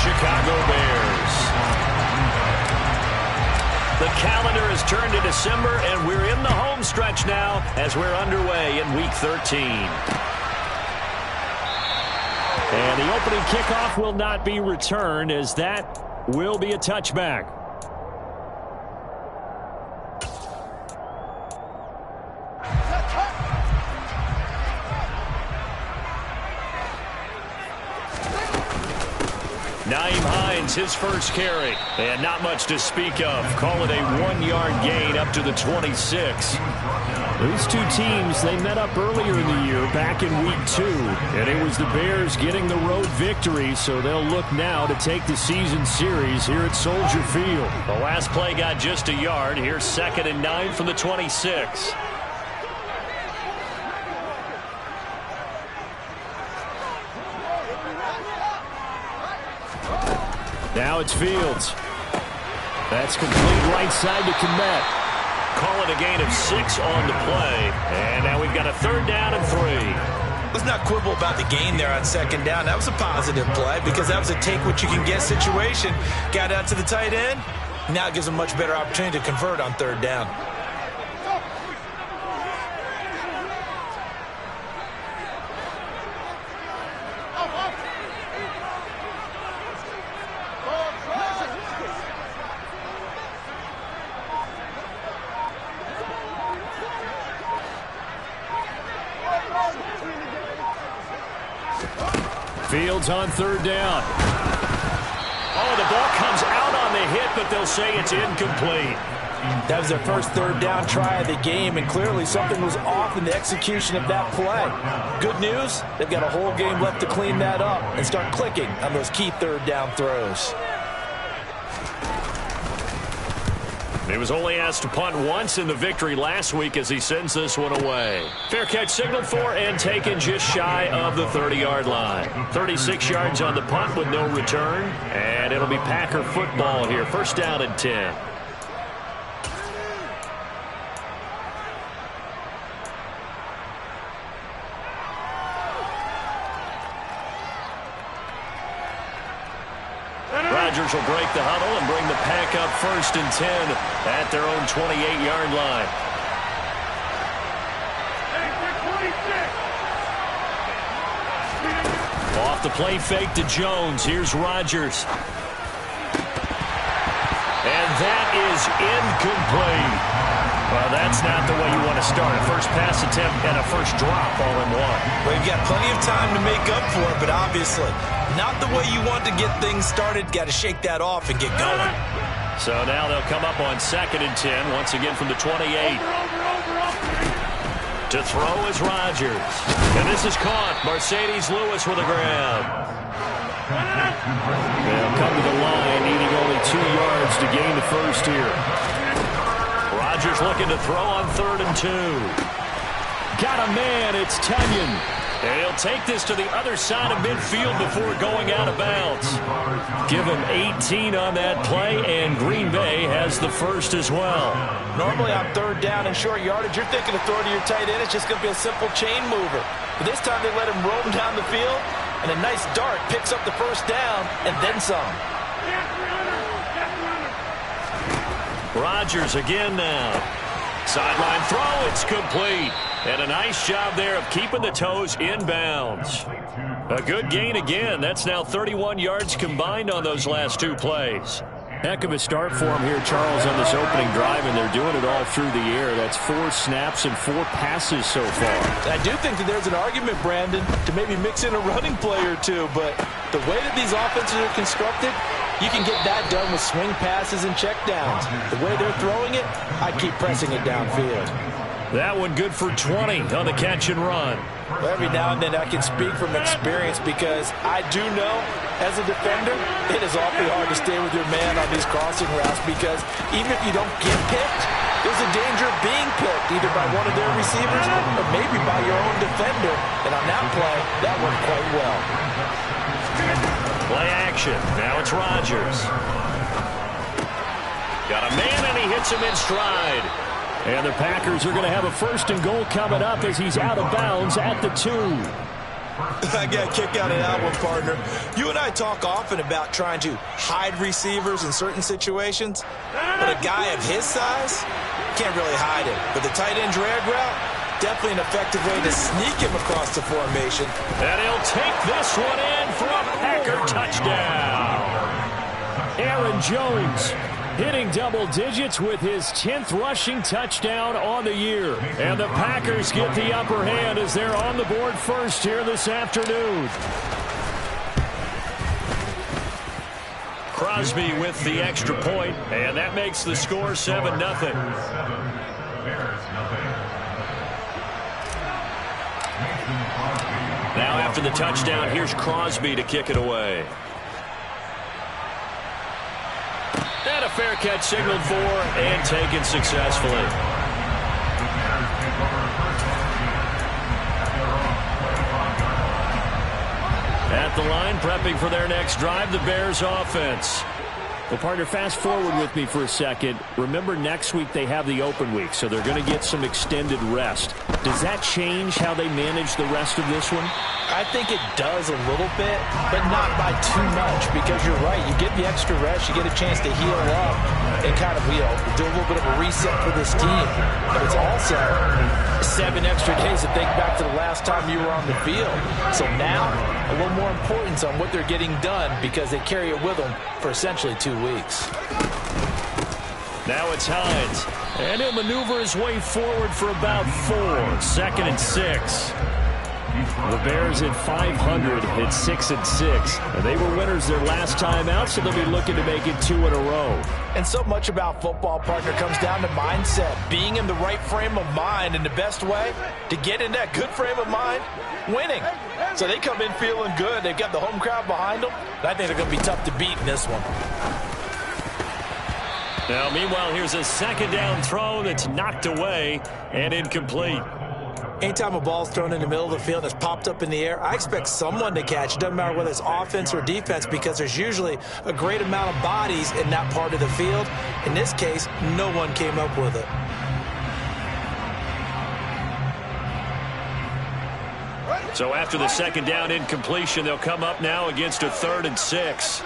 Chicago Bears. The calendar has turned to December, and we're in the home stretch now as we're underway in Week 13. And the opening kickoff will not be returned, as that will be a touchback. Nyheim Hines, his first carry. And not much to speak of. Call it a 1-yard gain up to the 26. These two teams, they met up earlier in the year back in Week 2. And it was the Bears getting the road victory, so they'll look now to take the season series here at Soldier Field. The last play got just a yard. Here's 2nd and 9 from the 26. Now it's Fields. That's complete right side to Kmet. Call it a gain of 6 on the play. And now we've got a 3rd down and 3. Let's not quibble about the gain there on 2nd down. That was a positive play because that was a take-what-you-can-get situation. Got out to the tight end. Now it gives them a much better opportunity to convert on 3rd down. Fields on 3rd down. Oh, the ball comes out on the hit, but they'll say it's incomplete. That was their first 3rd down try of the game, and clearly something was off in the execution of that play. Good news, they've got a whole game left to clean that up and start clicking on those key 3rd down throws. He was only asked to punt once in the victory last week as he sends this one away. Fair catch signaled for and taken just shy of the 30-yard line. 36 yards on the punt with no return. And it'll be Packer football here. 1st down and 10. Rodgers will break the huddle and bring the Pack up 1st and 10 at their own 28-yard line. Off the play fake to Jones. Here's Rodgers. And that is incomplete. Well, that's not the way you want to start. A first pass attempt and a first drop all in one. Well, you've got plenty of time to make up for it, but obviously not the way you want to get things started. Got to shake that off and get going. So now they'll come up on 2nd and 10, once again from the 28. To throw is Rodgers. And this is caught. Mercedes Lewis with a grab. They'll come to the line, needing only 2 yards to gain the first here. Rodgers looking to throw on 3rd and 2. Got a man. It's Tunyon. And he'll take this to the other side of midfield before going out of bounds. Give him 18 on that play, and Green Bay has the first as well. Normally on 3rd down and short yardage, you're thinking of throwing to your tight end. It's just going to be a simple chain mover. But this time they let him roam down the field, and a nice dart picks up the 1st down and then some. Rodgers again now. Sideline throw, it's complete. And a nice job there of keeping the toes inbounds. A good gain again. That's now 31 yards combined on those last 2 plays. Heck of a start for him here, Charles, on this opening drive, and they're doing it all through the air. That's 4 snaps and 4 passes so far. I do think that there's an argument, Brandon, to maybe mix in a running play or two, but the way that these offenses are constructed, you can get that done with swing passes and checkdowns. The way they're throwing it, I keep pressing it downfield. That one good for 20 on the catch and run. Well, every now and then I can speak from experience because I do know, as a defender, it is awfully hard to stay with your man on these crossing routes because even if you don't get picked, there's a danger of being picked either by one of their receivers or maybe by your own defender. And on that play, that worked quite well. Play action. Now it's Rodgers. Got a man and he hits him in stride. And the Packers are going to have a 1st and goal coming up as he's out of bounds at the 2. I got a kick out of that one, partner. You and I talk often about trying to hide receivers in certain situations, but a guy of his size can't really hide him. But the tight end drag route, definitely an effective way to sneak him across the formation. And he'll take this one in for a Packer touchdown. Aaron Jones hitting double digits with his 10th rushing touchdown on the year. And the Packers get the upper hand as they're on the board first here this afternoon. Crosby with the extra point, and that makes the score 7-0. Now after the touchdown, here's Crosby to kick it away. And a fair catch signaled for and taken successfully. At the line, prepping for their next drive, the Bears offense. Well, partner, fast forward with me for a second. Remember, next week they have the open week, so they're going to get some extended rest. Does that change how they manage the rest of this one? I think it does a little bit, but not by too much, because you're right. You get the extra rest, you get a chance to heal up and kind of, do a little bit of a reset for this team. But it's also 7 extra days to think back to the last time you were on the field. So now, a little more importance on what they're getting done because they carry it with them for essentially 2 weeks. Now it's Hines, and he'll maneuver his way forward for about 4. 2nd and 6. The Bears at 500 at 6-6. And they were winners their last time out, so they'll be looking to make it 2 in a row. And so much about football, partner, comes down to mindset. Being in the right frame of mind, and the best way to get in that good frame of mind, winning. So they come in feeling good. They've got the home crowd behind them. And I think they're going to be tough to beat in this one. Now, meanwhile, here's a second down throw that's knocked away and incomplete. Anytime a ball's thrown in the middle of the field and it's popped up in the air, I expect someone to catch it. Doesn't matter whether it's offense or defense, because there's usually a great amount of bodies in that part of the field. In this case, no one came up with it. So after the second down incompletion, they'll come up now against a 3rd and 6.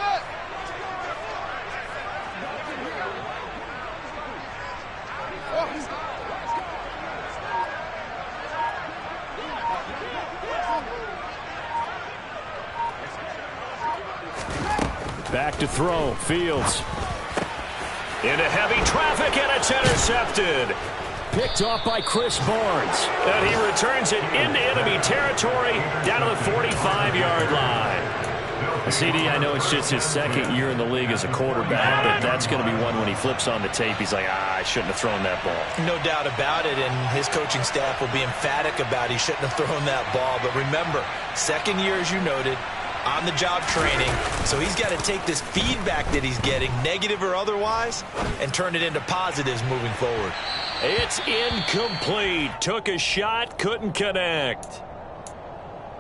Back to throw. Fields. Into heavy traffic, and it's intercepted. Picked off by Chris Barnes. And he returns it into enemy territory down to the 45-yard line. CD, I know it's just his 2nd year in the league as a quarterback, but that's going to be one when he flips on the tape. He's like, I shouldn't have thrown that ball. No doubt about it, and his coaching staff will be emphatic about he shouldn't have thrown that ball. But remember, 2nd year, as you noted, on-the-job training, so he's got to take this feedback that he's getting, negative or otherwise, and turn it into positives moving forward. It's incomplete. Took a shot, couldn't connect.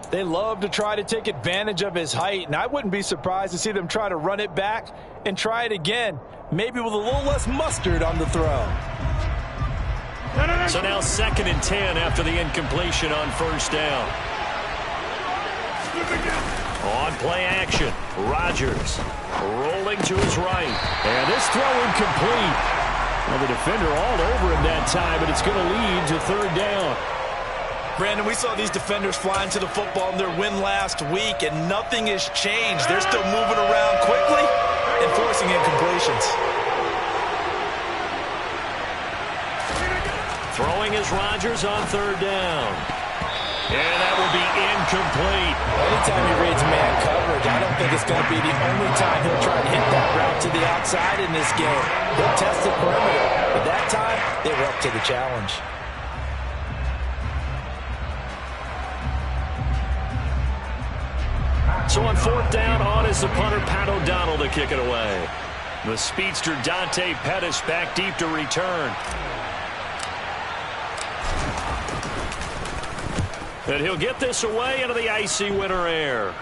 They love to try to take advantage of his height, and I wouldn't be surprised to see them try to run it back and try it again, maybe with a little less mustard on the throw. So now 2nd and 10 after the incompletion on 1st down. On play action, Rodgers rolling to his right. And this throw incomplete. Well, the defender all over him that time, but it's going to lead to 3rd down. Brandon, we saw these defenders flying to the football in their win last week, and nothing has changed. They're still moving around quickly and forcing incompletions. Throwing is Rodgers on 3rd down. And that will be incomplete. Anytime he reads man coverage, I don't think it's going to be the only time he'll try to hit that route to the outside in this game. They'll test the perimeter, but that time they were up to the challenge. So on 4th down, on is the punter, Pat O'Donnell, to kick it away. The speedster Dante Pettis back deep to return. And he'll get this away into the icy winter air.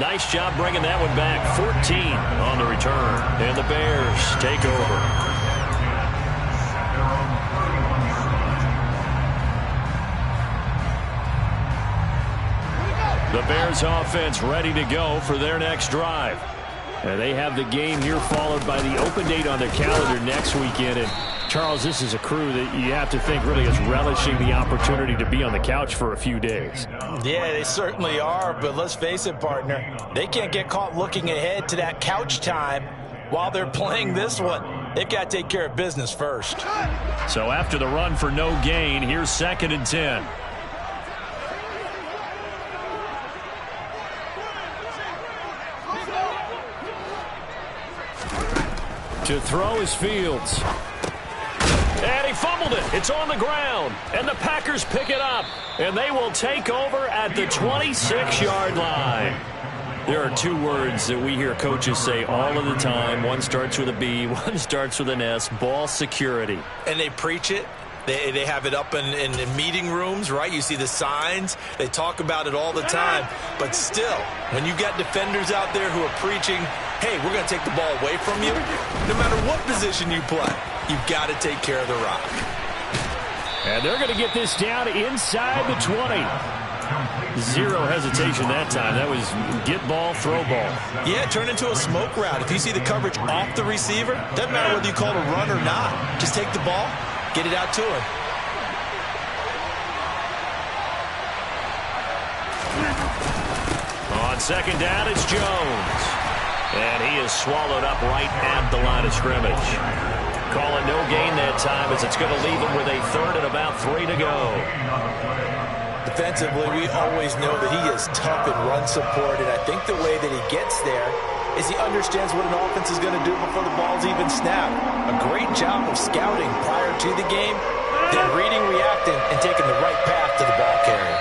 Nice job bringing that one back. 14 on the return. And the Bears take over. The Bears offense ready to go for their next drive. And they have the game here followed by the open date on their calendar next weekend. And Charles, this is a crew that you have to think really is relishing the opportunity to be on the couch for a few days. Yeah, they certainly are, but let's face it, partner. They can't get caught looking ahead to that couch time while they're playing this one. They've got to take care of business first. So after the run for no gain, here's 2nd and 10. To throw is Fields. And he fumbled it. It's on the ground. And the Packers pick it up. And they will take over at the 26-yard line. There are two words that we hear coaches say all of the time. One starts with a B, one starts with an S. Ball security. And they preach it. They have it up in meeting rooms, right? You see the signs. They talk about it all the time. But still, when you got defenders out there who are preaching, hey, we're going to take the ball away from you, no matter what position you play, you've got to take care of the rock. And they're going to get this down inside the 20. Zero hesitation that time. That was get ball, throw ball. Yeah, turn into a smoke route. If you see the coverage off the receiver, doesn't matter whether you call it a run or not. Just take the ball, get it out to him. On 2nd down, it's Jones. And he is swallowed up right at the line of scrimmage. Calling no gain that time as it's going to leave him with a 3rd and about 3 to go. Defensively, we always know that he is tough in run support, and I think the way that he gets there is he understands what an offense is going to do before the ball's even snapped. A great job of scouting prior to the game, then reading, reacting, and taking the right path to the ball carrier.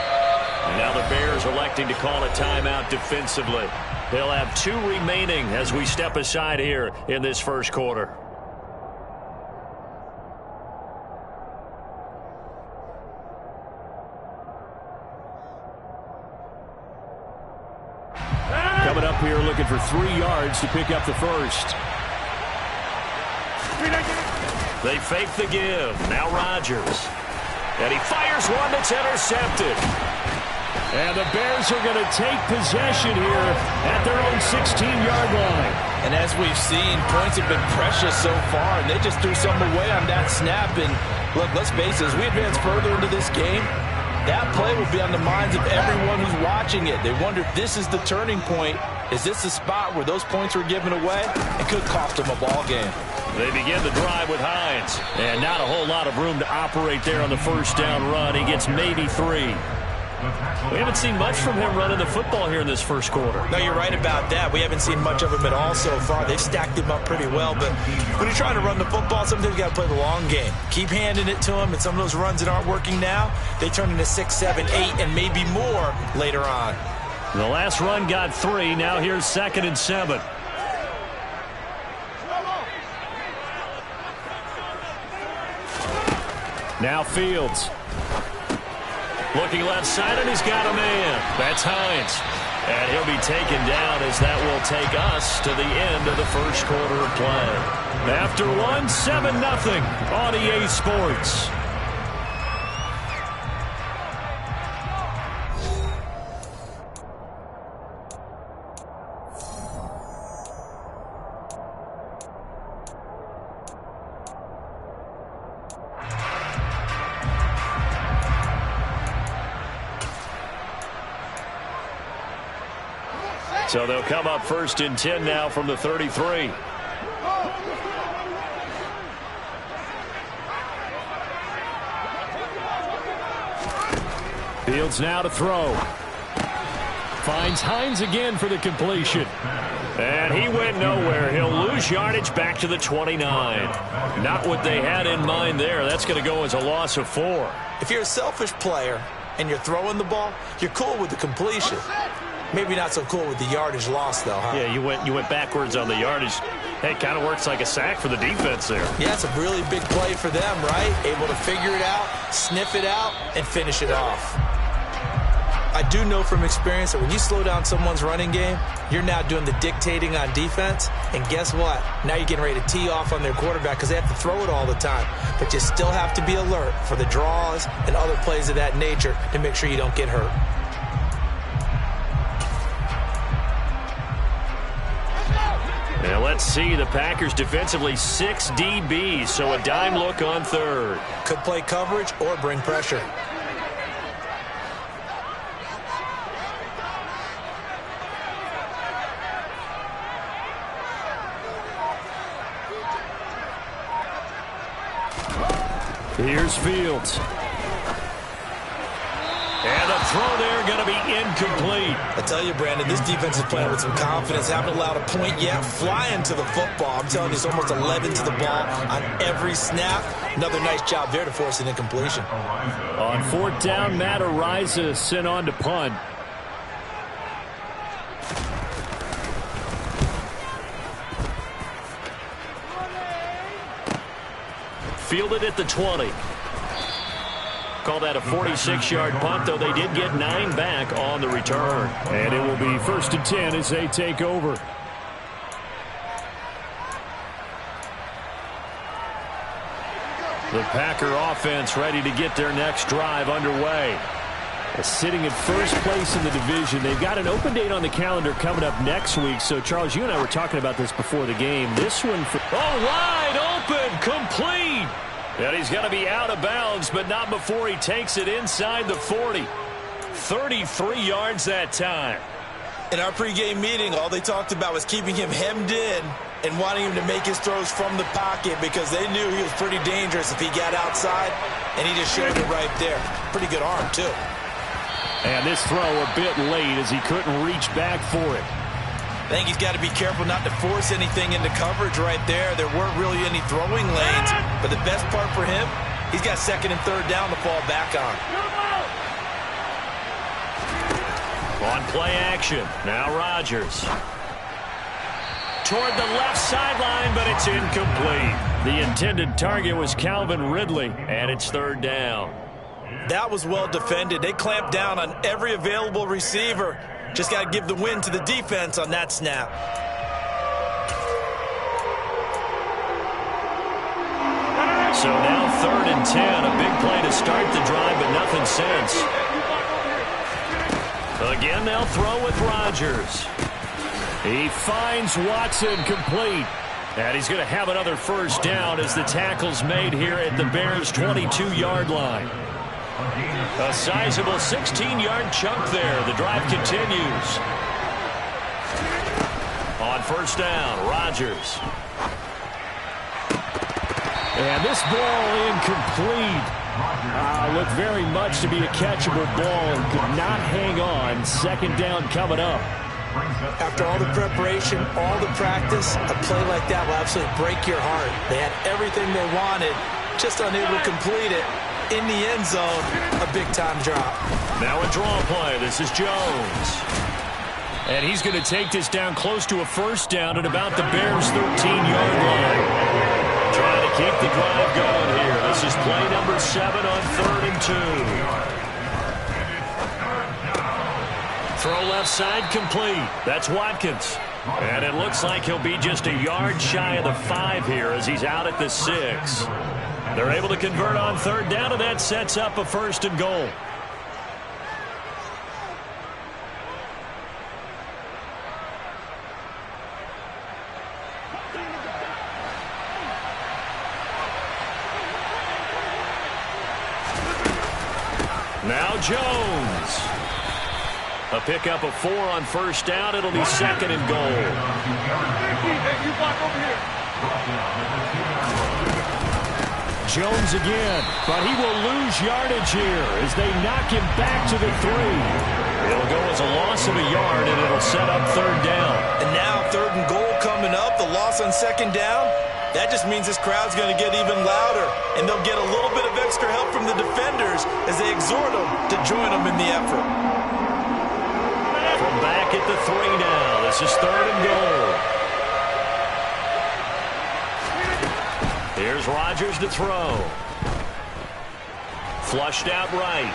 And now the Bears electing to call a timeout defensively. They'll have 2 remaining as we step aside here in this first quarter. Coming up here looking for 3 yards to pick up the first. They fake the give. Now Rodgers. And he fires one that's intercepted. And the Bears are going to take possession here at their own 16-yard line. And as we've seen, points have been precious so far, and they just threw something away on that snap. And look, let's face it, as we advance further into this game, that play will be on the minds of everyone who's watching it. They wonder if this is the turning point. Is this the spot where those points were given away? It could cost them a ball game. They begin the drive with Hines. And not a whole lot of room to operate there on the first down run. He gets maybe 3. We haven't seen much from him running the football here in this first quarter. No, you're right about that. We haven't seen much of him at all so far. They've stacked him up pretty well. But when you're trying to run the football, sometimes you got to play the long game. Keep handing it to him. And some of those runs that aren't working now, they turn into 6, 7, 8, and maybe more later on. The last run got 3. Now here's 2nd and 7. Now Fields. Looking left side, and he's got a man. That's Hines. And he'll be taken down as that will take us to the end of the first quarter of play. After 1, 7-0 on EA Sports. So they'll come up 1st and 10 now from the 33. Fields now to throw. Finds Hines again for the completion. And he went nowhere. He'll lose yardage back to the 29. Not what they had in mind there. That's going to go as a loss of 4. If you're a selfish player and you're throwing the ball, you're cool with the completion. Maybe not so cool with the yardage loss, though, huh? Yeah, you went backwards on the yardage. Hey, it kind of works like a sack for the defense there. Yeah, it's a really big play for them, right? Able to figure it out, sniff it out, and finish it off. I do know from experience that when you slow down someone's running game, you're now doing the dictating on defense. And guess what? Now you're getting ready to tee off on their quarterback because they have to throw it all the time. But you still have to be alert for the draws and other plays of that nature to make sure you don't get hurt. Let's see, the Packers defensively 6 DBs, so a dime look on third. Could play coverage or bring pressure. Here's Fields. And the throw there going to be incomplete. I tell you, Brandon, this defense is playing with some confidence. Haven't allowed a point yet. Flying to the football. I'm telling you, it's almost 11 to the ball on every snap. Another nice job there to force an incompletion. On fourth down, Matt Araiza sent on to punt. Fielded at the 20. Call that a 46-yard punt, though they did get 9 back on the return. And it will be 1st and 10 as they take over. The Packer offense ready to get their next drive underway. Sitting in first place in the division. They've got an open date on the calendar coming up next week. So, Charles, you and I were talking about this before the game. This one, wide open, complete. And he's going to be out of bounds, but not before he takes it inside the 40. 33 yards that time. In our pregame meeting, all they talked about was keeping him hemmed in and wanting him to make his throws from the pocket because they knew he was pretty dangerous if he got outside, and he just showed it right there. Pretty good arm, too. And this throw a bit late as he couldn't reach back for it. I think he's got to be careful not to force anything into coverage right there. There weren't really any throwing lanes, but the best part for him, he's got 2nd and 3rd down to fall back on. On play action, now Rodgers. Toward the left sideline, but it's incomplete. The intended target was Calvin Ridley, and it's 3rd down. That was well defended. They clamped down on every available receiver. Just got to give the win to the defense on that snap. So now 3rd and 10. A big play to start the drive, but nothing since. Again, they'll throw with Rodgers. He finds Watson complete. And he's going to have another 1st down as the tackle's made here at the Bears' 22-yard line. A sizable 16-yard chunk there. The drive continues. On 1st down, Rodgers. And this ball incomplete. Looked very much to be a catchable ball and could not hang on. 2nd down coming up. After all the preparation, all the practice, a play like that will absolutely break your heart. They had everything they wanted, just unable to complete it. In the end zone, a big-time drop. Now a draw play. This is Jones. And he's going to take this down close to a 1st down at about the Bears' 13-yard line. Trying to keep the drive going here. This is play number 7 on 3rd and 2. Throw left side complete. That's Watkins. And it looks like he'll be just a yard shy of the 5 here as he's out at the 6. They're able to convert on 3rd down, and that sets up a 1st and goal. Now Jones. A pickup of 4 on 1st down. It'll be 2nd and goal. You block over here. Jones again, but he will lose yardage here as they knock him back to the 3. It'll go as a loss of a yard, and it'll set up 3rd down. And now 3rd and goal coming up, the loss on 2nd down. That just means this crowd's going to get even louder, and they'll get a little bit of extra help from the defenders as they exhort them to join them in the effort. From back at the 3 now, this is 3rd and goal. Here's Rodgers to throw. Flushed out right.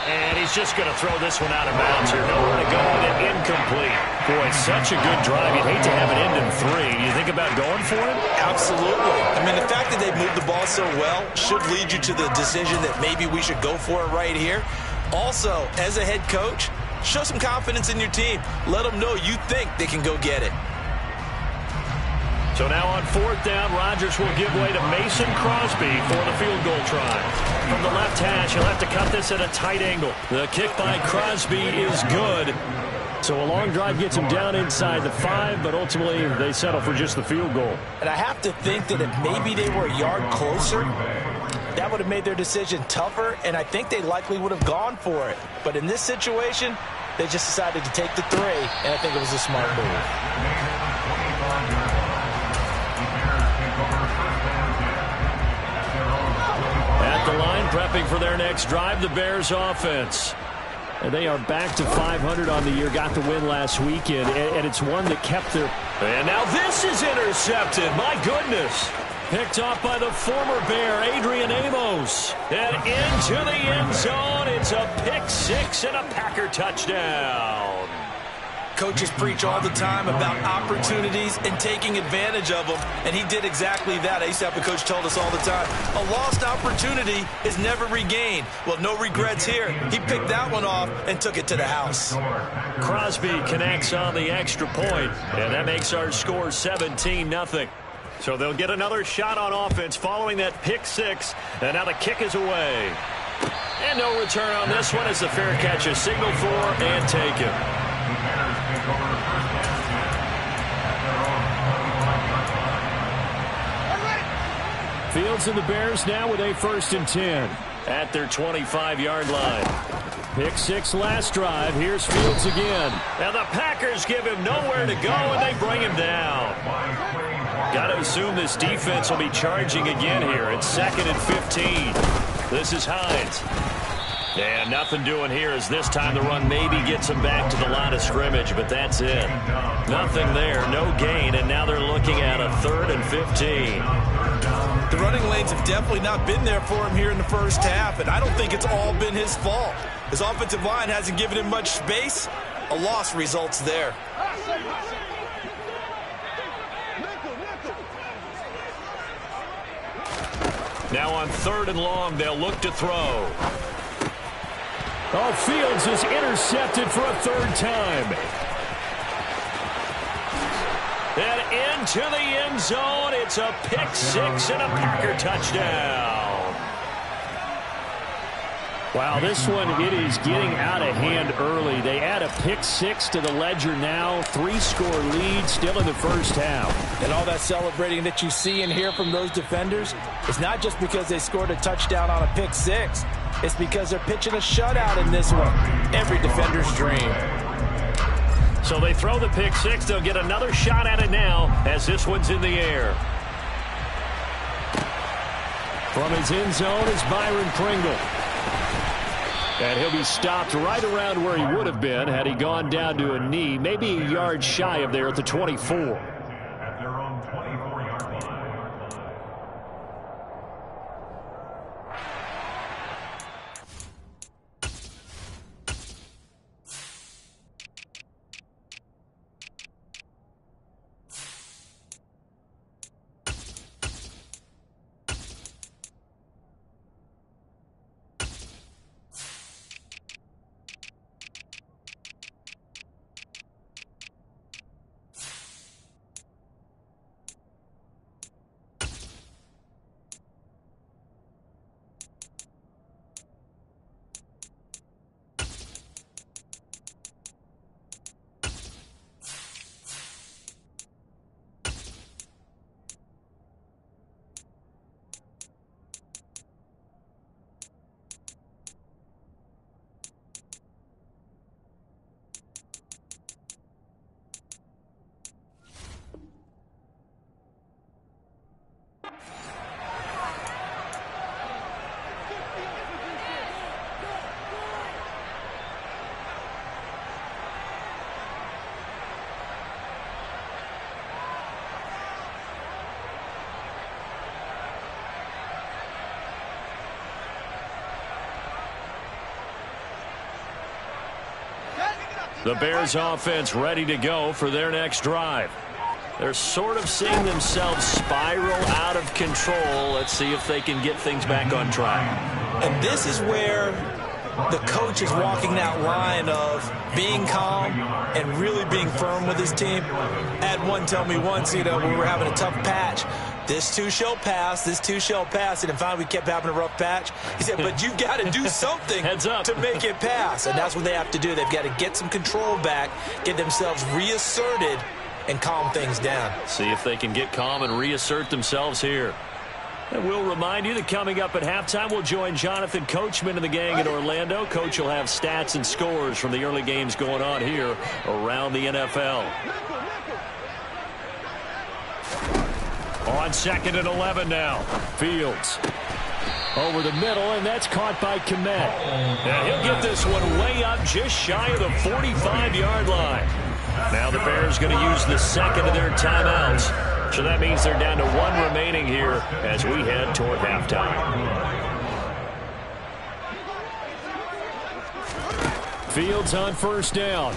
And he's just going to throw this one out of bounds here. Nowhere to go with it. Incomplete. Boy, such a good drive. You'd hate to have it end in 3. Do you think about going for it? Absolutely. I mean, the fact that they moved the ball so well should lead you to the decision that maybe we should go for it right here. Also, as a head coach, show some confidence in your team. Let them know you think they can go get it. So now on 4th down, Rodgers will give way to Mason Crosby for the field goal try. From the left hash, he'll have to cut this at a tight angle. The kick by Crosby is good. So a long drive gets him down inside the 5, but ultimately they settle for just the field goal. And I have to think that if maybe they were a yard closer, that would have made their decision tougher, and I think they likely would have gone for it. But in this situation, they just decided to take the 3, and I think it was a smart move. At the line, prepping for their next drive, the Bears offense. And they are back to 500 on the year, got the win last weekend, and it's one that kept their... And now this is intercepted. My goodness. Picked off by the former Bear, Adrian Amos. And into the end zone. It's a pick 6 and a Packer touchdown. Coaches preach all the time about opportunities and taking advantage of them, and he did exactly that. I used to have a coach told us all the time, a lost opportunity is never regained. Well, no regrets here. He picked that one off and took it to the house. Crosby connects on the extra point, and that makes our score 17-0. So they'll get another shot on offense following that pick 6, and now the kick is away. And no return on this one as the fair catch is signaled for and taken. Fields and the Bears now with a 1st and 10 at their 25-yard line. Pick 6 last drive. Here's Fields again. And the Packers give him nowhere to go, and they bring him down. Got to assume this defense will be charging again here. It's 2nd and 15. This is Hines. And nothing doing here as this time the run maybe gets him back to the line of scrimmage, but that's it. Nothing there, no gain, and now they're looking at a 3rd and 15. The running lanes have definitely not been there for him here in the first half, and I don't think it's all been his fault. His offensive line hasn't given him much space. A loss results there. Now on 3rd and long, they'll look to throw. Oh, Fields is intercepted for a 3rd time. And into the end zone, it's a pick 6 and a Packer touchdown. Wow, this one, it is getting out of hand early. They add a pick 6 to the ledger now. 3-score lead still in the first half. And all that celebrating that you see and hear from those defenders is not just because they scored a touchdown on a pick 6. It's because they're pitching a shutout in this one. Every defender's dream. So they throw the pick 6. They'll get another shot at it now as this one's in the air. From his end zone is Byron Pringle. And he'll be stopped right around where he would have been had he gone down to a knee, maybe a yard shy of there at the 24. The Bears offense ready to go for their next drive. They're sort of seeing themselves spiral out of control. Let's see if they can get things back on track. And this is where the coach is walking that line of being calm and really being firm with his team. I had one tell me once, when we were having a tough patch, this too shall pass, this too shall pass, and then finally we kept having a rough patch. He said, but you've got to do something to make it pass, and that's what they have to do. They've got to get some control back, get themselves reasserted, and calm things down. See if they can get calm and reassert themselves here. And we'll remind you that coming up at halftime, we'll join Jonathan Coachman and the gang in Orlando. Coach will have stats and scores from the early games going on here around the NFL. On 2nd and 11 now. Fields over the middle, and that's caught by Kmet. And he'll get this one way up just shy of the 45-yard line. Now the Bears going to use the second of their timeouts. So that means they're down to one remaining here as we head toward halftime. Fields on first down.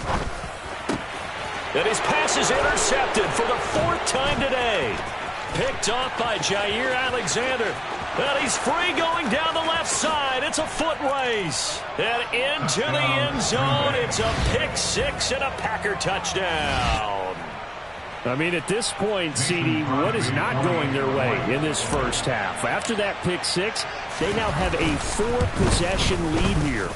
And his pass is intercepted for the 4th time today. Picked off by Jair Alexander. And he's free going down the left side. It's a foot race. And into the end zone. It's a pick six and a Packer touchdown. I mean, at this point, CD, what is not going their way in this first half? After that pick six, they now have a 4-possession lead here.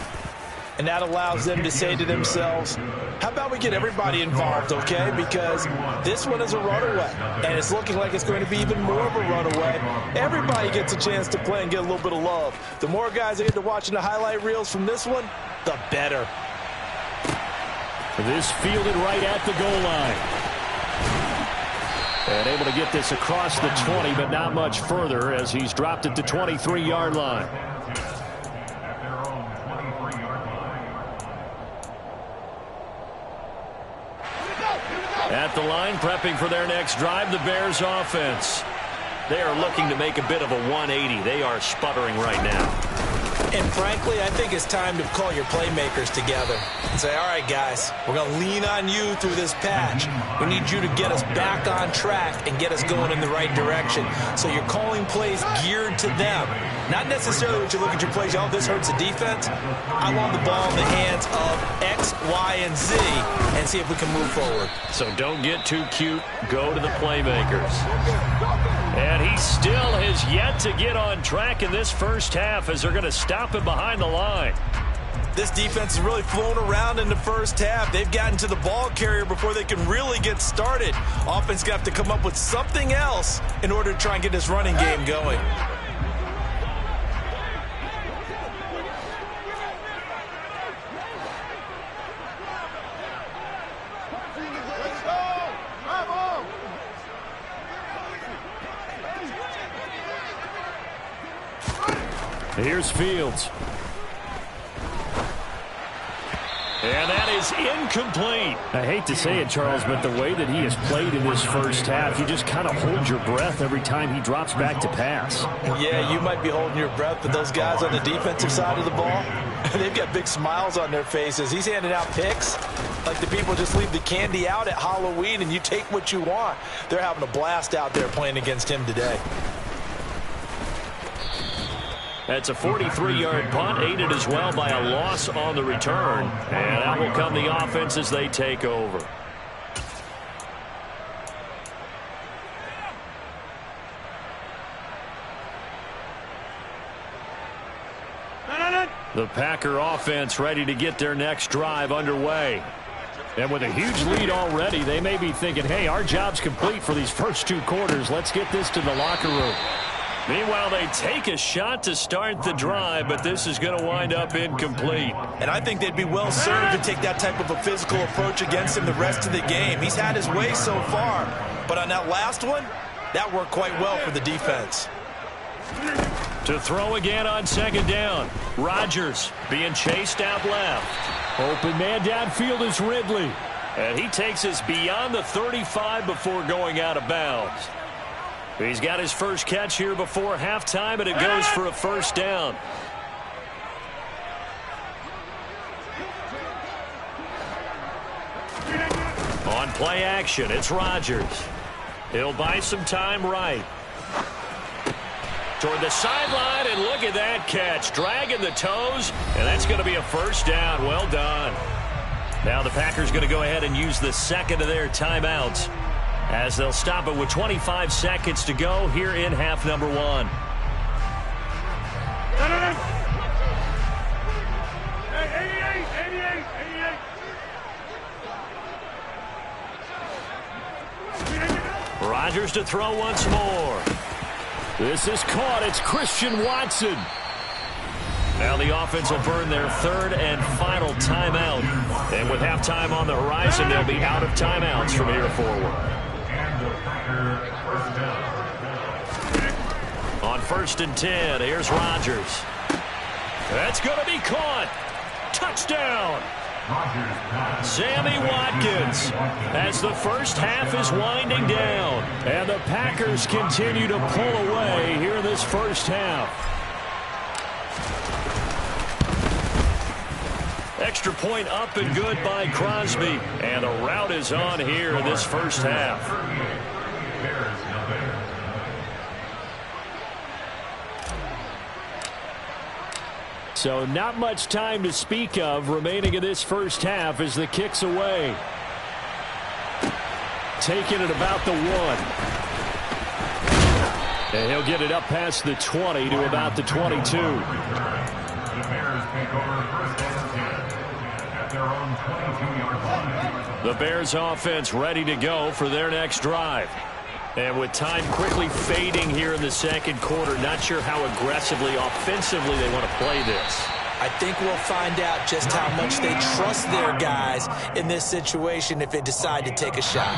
And that allows them to say to themselves, how about we get everybody involved, okay? Because this one is a runaway, and it's looking like it's going to be even more of a runaway. Everybody gets a chance to play and get a little bit of love. The more guys that get to watching the highlight reels from this one, the better. This fielded right at the goal line. And able to get this across the 20, but not much further as he's dropped at the 23-yard line. At the line, prepping for their next drive, the Bears offense. They are looking to make a bit of a 180. They are sputtering right now. And frankly, I think it's time to call your playmakers together and say, all right, guys, we're going to lean on you through this patch. We need you to get us back on track and get us going in the right direction. So you're calling plays geared to them. Not necessarily when you look at your plays, oh, this hurts the defense. I want the ball in the hands of X, Y, and Z and see if we can move forward. So don't get too cute. Go to the playmakers. And he still has yet to get on track in this first half as they're going to stop him behind the line. This defense has really flown around in the first half. They've gotten to the ball carrier before they can really get started. Offense got to come up with something else in order to try and get this running game going. Here's Fields. And that is incomplete. I hate to say it, Charles, but the way that he has played in this first half, you just kind of hold your breath every time he drops back to pass. Yeah, you might be holding your breath, but those guys on the defensive side of the ball, they've got big smiles on their faces. He's handing out picks like the people just leave the candy out at Halloween and you take what you want. They're having a blast out there playing against him today. That's a 43-yard punt, aided as well by a loss on the return. And out will come the offense as they take over. The Packer offense ready to get their next drive underway. And with a huge lead already, they may be thinking, hey, our job's complete for these first 2 quarters. Let's get this to the locker room. Meanwhile, they take a shot to start the drive, but this is going to wind up incomplete. And I think they'd be well served to take that type of a physical approach against him the rest of the game. He's had his way so far, but on that last one, that worked quite well for the defense. To throw again on second down. Rodgers being chased out left. Open man downfield is Ridley. And he takes us beyond the 35 before going out of bounds. He's got his first catch here before halftime, and it goes for a first down. On play action, it's Rodgers. He'll buy some time right. toward the sideline, and look at that catch. Dragging the toes, and that's going to be a first down. Well done. Now the Packers going to go ahead and use the second of their timeouts as they'll stop it with 25 seconds to go here in half number one. Rodgers to throw once more. This is caught. It's Christian Watson. Now the offense will burn their third and final timeout. And with halftime on the horizon, they'll be out of timeouts from here forward. On 1st and 10, here's Rodgers. That's going to be caught. Touchdown. Sammy Watkins as the first half is winding down. And the Packers continue to pull away here in this first half. Extra point up and good by Crosby. And the route is on here in this first half. So not much time to speak of remaining in this first half as the kick's away. Taking it about the 1. And he'll get it up past the 20 to about the 22. The Bears offense ready to go for their next drive. And with time quickly fading here in the second quarter, not sure how aggressively, offensively they want to play this. I think we'll find out just how much they trust their guys in this situation if they decide to take a shot.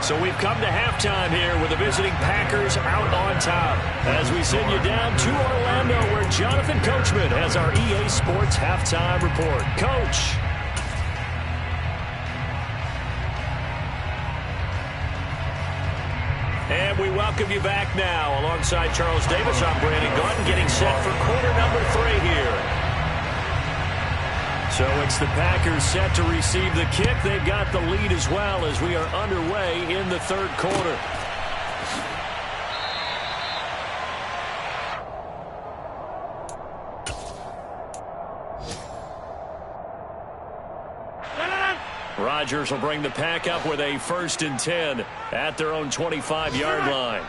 So we've come to halftime here with the visiting Packers out on top. As we send you down to Orlando where Jonathan Coachman has our EA Sports halftime report. Coach. And we welcome you back now. Alongside Charles Davis, I'm Brandon Gaudin, getting set for quarter number 3 here. So it's the Packers set to receive the kick. They've got the lead as well as we are underway in the third quarter. Rodgers will bring the pack up with a 1st and 10 at their own 25-yard line.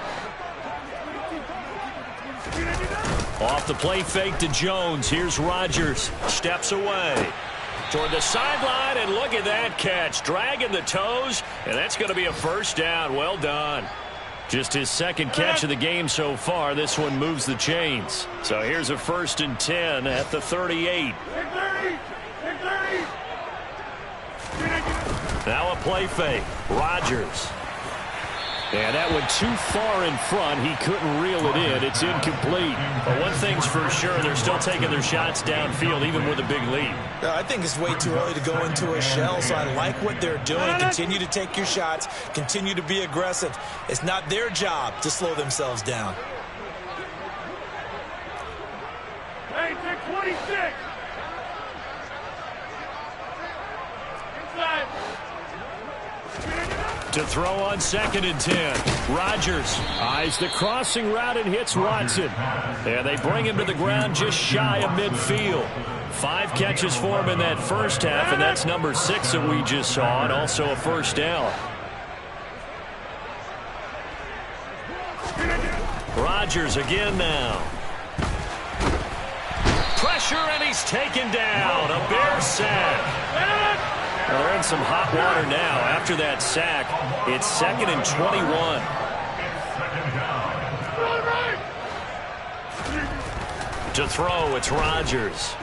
Off the play fake to Jones. Here's Rodgers. Steps away toward the sideline, and look at that catch. Dragging the toes, and that's going to be a first down. Well done. Just his second catch of the game so far. This one moves the chains. So here's a 1st and 10 at the 38. Now a play fake. Rodgers. And that went too far in front. He couldn't reel it in. It's incomplete. But one thing's for sure, they're still taking their shots downfield, even with a big lead. I think it's way too early to go into a shell, so I like what they're doing. Continue to take your shots. Continue to be aggressive. It's not their job to slow themselves down. Hey, 26. Inside. To throw on 2nd and 10. Rodgers eyes the crossing route and hits Watson. And they bring him to the ground just shy of midfield. 5 catches for him in that first half, and that's number 6 that we just saw, and also a first down. Rodgers again now. Pressure, and he's taken down. A Bears sack. Well, they're in some hot water now. After that sack, it's 2nd and 21. To throw, it's Rodgers.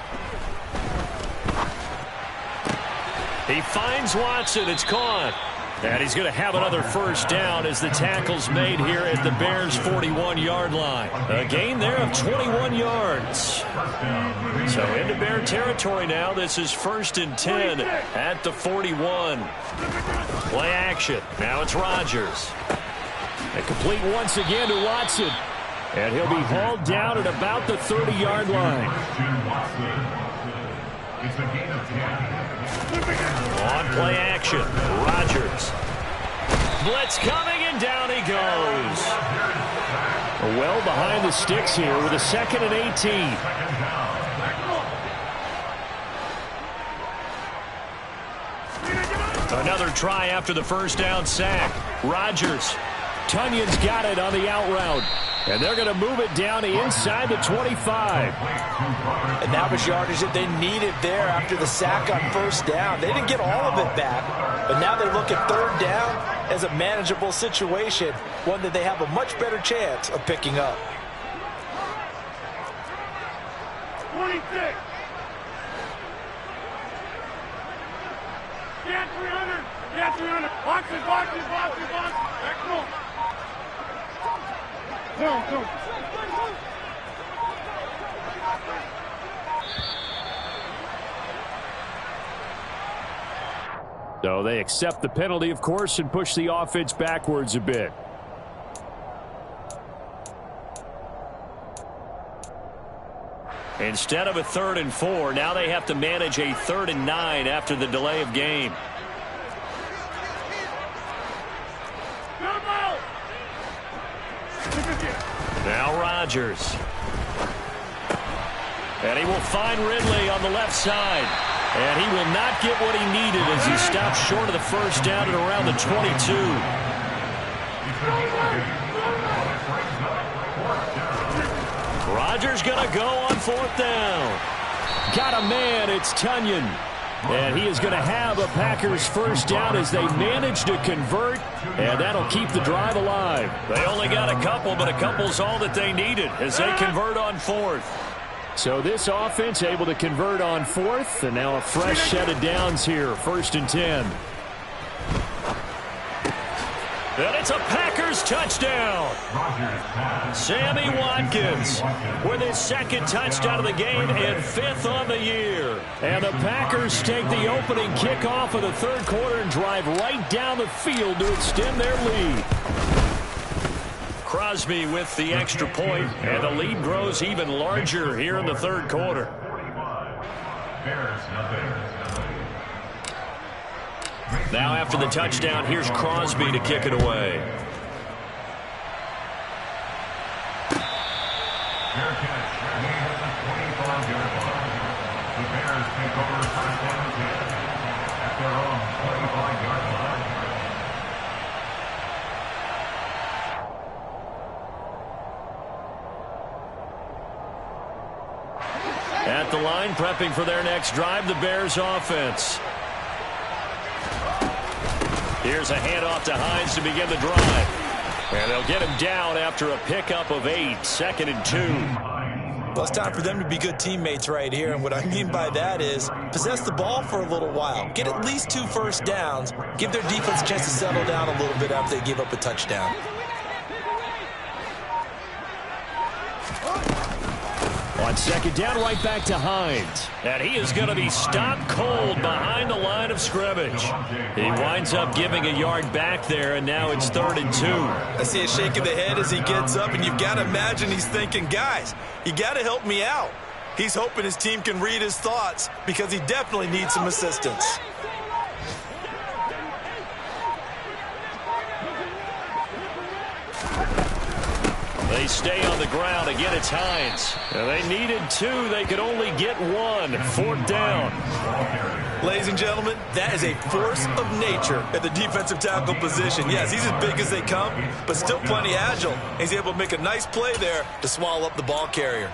He finds Watson. It's caught. And he's going to have another first down as the tackle's made here at the Bears' 41-yard line. A gain there of 21 yards. So into Bear territory now. This is 1st and 10 at the 41. Play action. Now it's Rodgers. And complete once again to Watson. And he'll be hauled down at about the 30-yard line. On play action, Rodgers. Blitz coming, and down he goes. Well behind the sticks here with a 2nd and 18. Another try after the first down sack. Rodgers. Tunyon's got it on the out route. And they're going to move it down to inside the 25. And that was yardage that they needed there after the sack on first down. They didn't get all of it back, but now they look at third down as a manageable situation, one that they have a much better chance of picking up. 26. Get 300. Get 300. Box it, box it, box it, box it. Excellent. Go. So they accept the penalty, of course, and push the offense backwards a bit. Instead of a 3rd and 4, now they have to manage a 3rd and 9 after the delay of game. Now Rodgers. And he will find Ridley on the left side. And he will not get what he needed as he stops short of the first down at around the 22. Rodgers going to go on 4th down. Got a man, it's Tunyon. And he is going to have a Packers first down as they manage to convert, and that'll keep the drive alive. They only got a couple, but a couple's all that they needed as they convert on 4th. So this offense able to convert on 4th, and now a fresh set of downs here, 1st and 10. And it's a Packers touchdown. Sammy Watkins with his 2nd touchdown of the game and 5th on the year. And the Packers take the opening kickoff of the 3rd quarter and drive right down the field to extend their lead. Crosby with the extra point, and the lead grows even larger here in the 3rd quarter. Now after the touchdown, here's Crosby to kick it away. Fair catch. Made at the 25-yard line. The Bears take over first down and 10 at their own 25-yard line. At the line, prepping for their next drive, the Bears offense. Here's a handoff to Hines to begin the drive. And they'll get him down after a pickup of 8, 2nd and 2. Well, it's time for them to be good teammates right here, and what I mean by that is possess the ball for a little while. Get at least 2 first downs. Give their defense a chance to settle down a little bit after they give up a touchdown. On 2nd down, right back to Hines. And he is going to be stopped cold behind the line of scrimmage. He winds up giving a yard back there, and now it's 3rd and 2. I see a shake of the head as he gets up, and you've got to imagine he's thinking, guys, you got to help me out. He's hoping his team can read his thoughts because he definitely needs some assistance. They stay on the ground. Again, it's Hines. And they needed 2. They could only get 1. 4th down. Ladies and gentlemen, that is a force of nature at the defensive tackle position. Yes, he's as big as they come, but still plenty agile. He's able to make a nice play there to swallow up the ball carrier.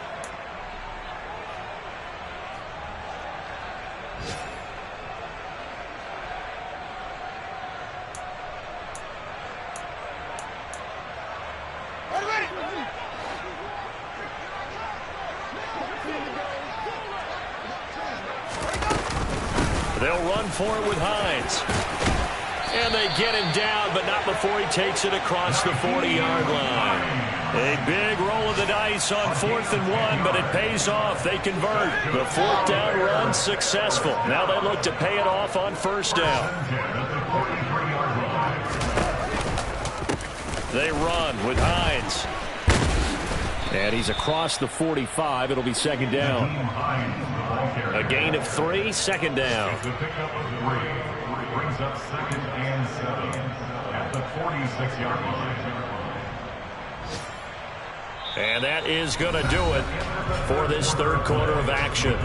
They'll run for it with Hines. And they get him down, but not before he takes it across the 40-yard line. A big roll of the dice on 4th and 1, but it pays off. They convert. The 4th down run successful. Now they look to pay it off on 1st down. They run with Hines. And he's across the 45. It'll be 2nd down. A gain of 3, 2nd down. The pickup of 3 brings up 2nd and 7 at the 46-yard line. And that is going to do it for this third quarter of action.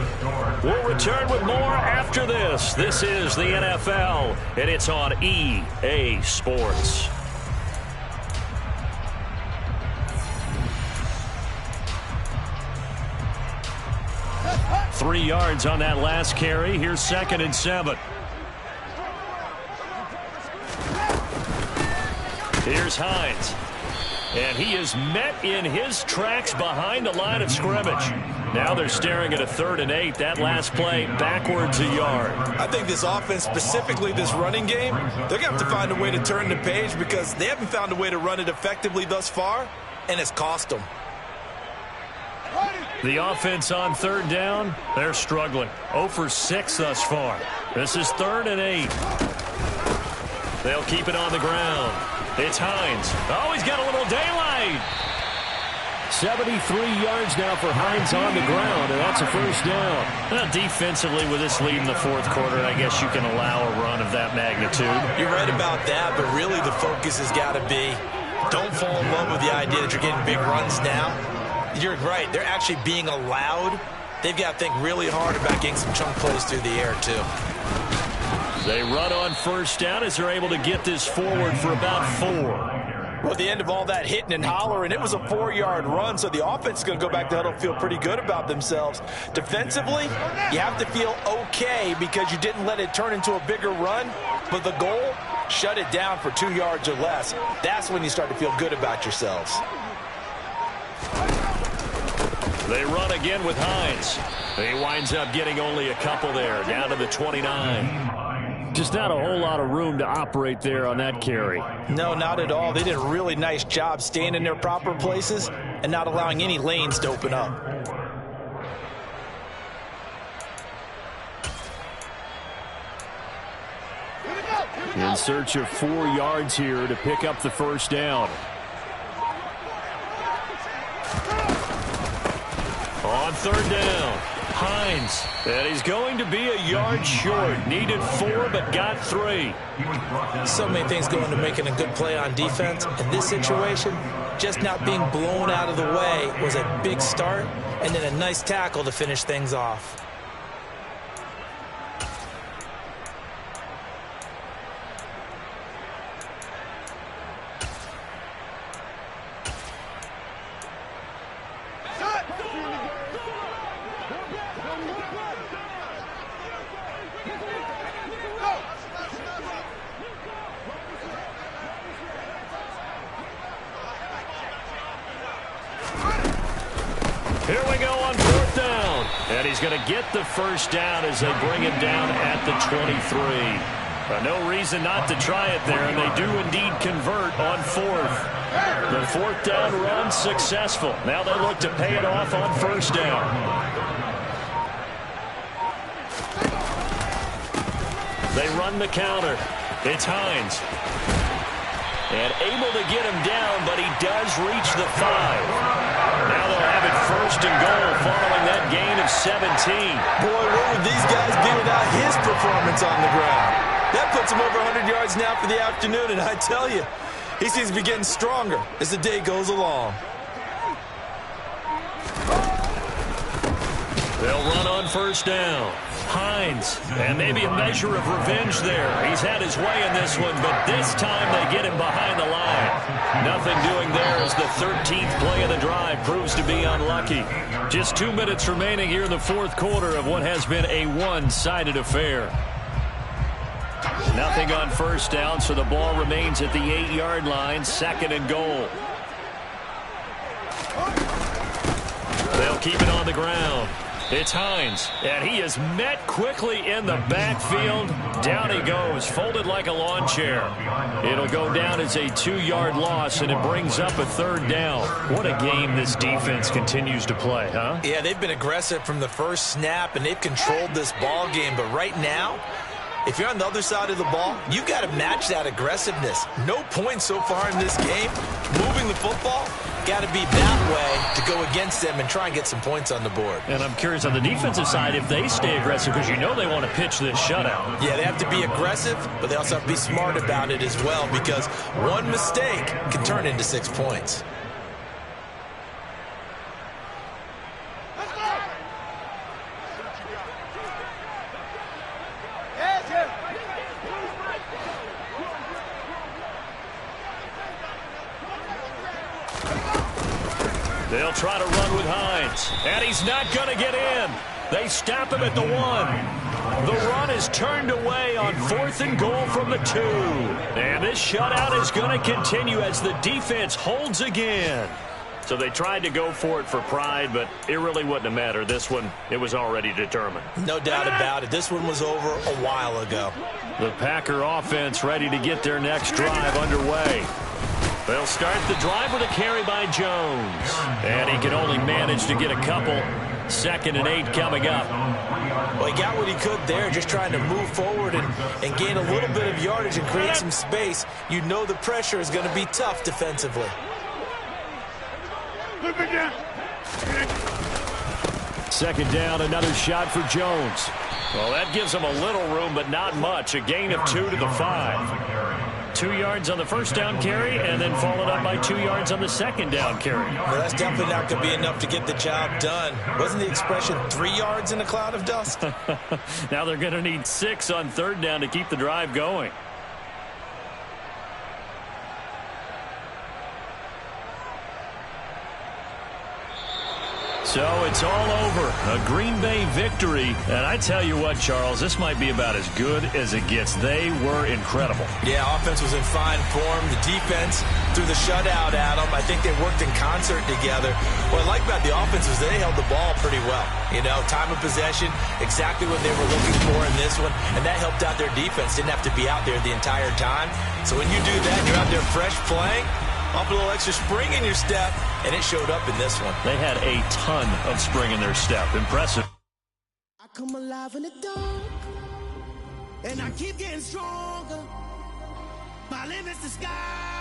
We'll return with more after this. This is the NFL, and it's on EA Sports. Three yards on that last carry. Here's 2nd and 7. Here's Hines. And he is met in his tracks behind the line of scrimmage. Now they're staring at a 3rd and 8. That last play backwards a yard. I think this offense, specifically this running game, they're going to have to find a way to turn the page because they haven't found a way to run it effectively thus far, and it's cost them. The offense on 3rd down, they're struggling. 0 for 6 thus far. This is 3rd and 8. They'll keep it on the ground. It's Hines. Oh, he's got a little daylight. 73 yards now for Hines on the ground, and that's a 1st down. Well, defensively, with this lead in the 4th quarter, I guess you can allow a run of that magnitude. You're right about that, but really the focus has got to be don't fall in love with the idea that you're getting big runs now. You're right. They're actually being allowed. They've got to think really hard about getting some chunk plays through the air, too. They run on 1st down as they're able to get this forward for about 4. Well, at the end of all that hitting and hollering, it was a 4-yard run, so the offense is going to go back to huddle, feel pretty good about themselves. Defensively, you have to feel okay because you didn't let it turn into a bigger run, but the goal, shut it down for 2 yards or less. That's when you start to feel good about yourselves. They run again with Hines. He winds up getting only a couple there, down to the 29. Just not a whole lot of room to operate there on that carry. No, not at all. They did a really nice job staying in their proper places and not allowing any lanes to open up. In search of 4 yards here to pick up the 1st down. On 3rd down, Hines. And he's going to be a yard short. Needed 4, but got 3. So many things go into making a good play on defense. In this situation, just not being blown out of the way was a big start, and then a nice tackle to finish things off. Here we go on 4th down. And he's going to get the 1st down as they bring him down at the 23. No reason not to try it there, and they do indeed convert on 4th. The 4th down run successful. Now they look to pay it off on 1st down. They run the counter. It's Hines. And able to get him down, but he does reach the 5. Now they'll have it 1st and goal following that gain of 17. Boy, where would these guys be without his performance on the ground? That puts him over 100 yards now for the afternoon, and I tell you, he seems to be getting stronger as the day goes along. They'll run on 1st down. Hines, and maybe a measure of revenge there. He's had his way in this one, but this time they get him behind the line. Nothing doing there as the 13th play of the drive proves to be unlucky. Just 2 minutes remaining here in the 4th quarter of what has been a one-sided affair. Nothing on 1st down, so the ball remains at the 8-yard line, 2nd and goal. They'll keep it on the ground. It's Hines, and he is met quickly in the backfield. Down he goes, folded like a lawn chair. It'll go down as a 2-yard loss, and it brings up a 3rd down. What a game this defense continues to play, huh? Yeah, they've been aggressive from the first snap, and they've controlled this ball game. But right now, if you're on the other side of the ball, you've got to match that aggressiveness. No points so far in this game. Moving the football, got to be that way to go against them and try and get some points on the board. And I'm curious on the defensive side if they stay aggressive, because you know they want to pitch this shutout. Yeah, they have to be aggressive, but they also have to be smart about it as well, because one mistake can turn into 6 points. They'll try to run with Hines, and he's not going to get in. They stop him at the 1. The run is turned away on 4th and goal from the 2. And this shutout is going to continue as the defense holds again. So they tried to go for it for pride, but it really wouldn't have mattered. This one, it was already determined. No doubt about it. This one was over a while ago. The Packer offense ready to get their next drive underway. They'll start the drive with a carry by Jones. And he can only manage to get a couple. 2nd and 8 coming up. Well, he got what he could there, just trying to move forward and gain a little bit of yardage and create some space. You know the pressure is going to be tough defensively. Look again. 2nd down, another shot for Jones. Well, that gives him a little room, but not much. A gain of 2 to the 5. 2 yards on the 1st down carry, and then followed up by 2 yards on the 2nd down carry. Well, that's definitely not going to be enough to get the job done. Wasn't the expression 3 yards in a cloud of dust? Now they're going to need 6 on 3rd down to keep the drive going. So it's all over. A Green Bay victory. And I tell you what, Charles, this might be about as good as it gets. They were incredible. Yeah, offense was in fine form. The defense threw the shutout at them. I think they worked in concert together. What I like about the offense was they held the ball pretty well. You know, time of possession, exactly what they were looking for in this one. And that helped out their defense. Didn't have to be out there the entire time. So when you do that, you're out there fresh playing, up a little extra spring in your step, and it showed up in this one. They had a ton of spring in their step. Impressive. I come alive in the dark, and I keep getting stronger. My limit's the sky.